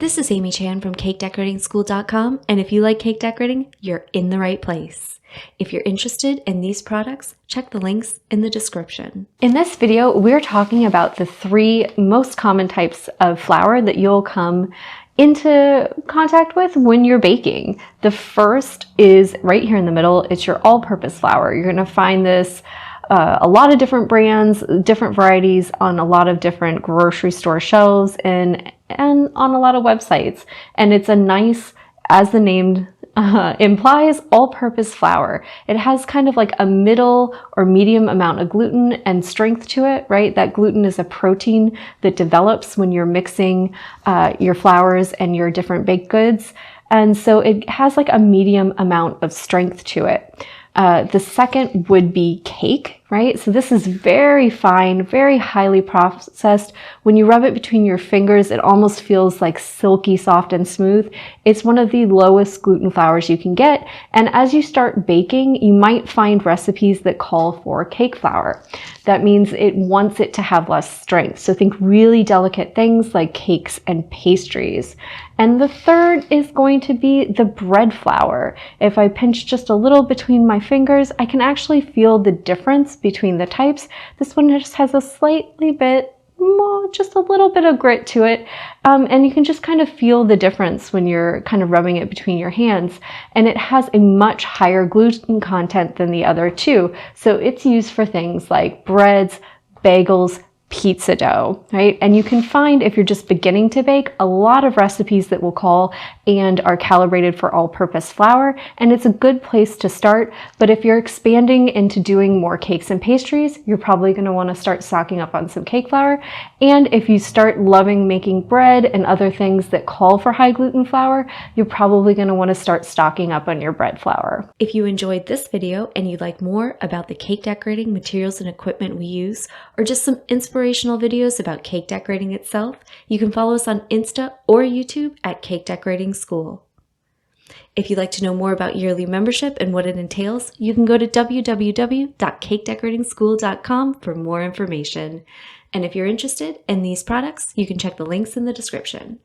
This is Amy Chan from CakeDecoratingSchool.com, and if you like cake decorating, you're in the right place. If you're interested in these products, check the links in the description. In this video, we're talking about the 3 most common types of flour that you'll come into contact with when you're baking. The first is right here in the middle. It's your all-purpose flour. You're going to find this a lot of different brands, different varieties on a lot of different grocery store shelves and on a lot of websites. And it's a nice, as the name implies, all-purpose flour. It has kind of like a middle or medium amount of gluten and strength to it, right? That gluten is a protein that develops when you're mixing your flours and your different baked goods. And so it has like a medium amount of strength to it. The second would be cake, right? So this is very fine, very highly processed. When you rub it between your fingers, it almost feels like silky, soft, and smooth. It's one of the lowest gluten flours you can get. And as you start baking, you might find recipes that call for cake flour. That means it wants it to have less strength. So think really delicate things like cakes and pastries. And the third is going to be the bread flour. If I pinch just a little between my fingers, I can actually feel the difference between the types. This one just has a slightly bit more, just a little bit of grit to it. And you can just kind of feel the difference when you're kind of rubbing it between your hands. And it has a much higher gluten content than the other two. So it's used for things like breads, bagels, pizza dough, right? And you can find, if you're just beginning to bake, a lot of recipes that will call and are calibrated for all-purpose flour, and it's a good place to start. But if you're expanding into doing more cakes and pastries, you're probably going to want to start stocking up on some cake flour. And if you start loving making bread and other things that call for high gluten flour, you're probably going to want to start stocking up on your bread flour. If you enjoyed this video and you'd like more about the cake decorating materials and equipment we use, or just some inspirational videos about cake decorating itself, you can follow us on Insta or YouTube at Cake Decorating School. If you'd like to know more about yearly membership and what it entails, you can go to www.cakedecoratingSchool.com for more information. And if you're interested in these products, you can check the links in the description.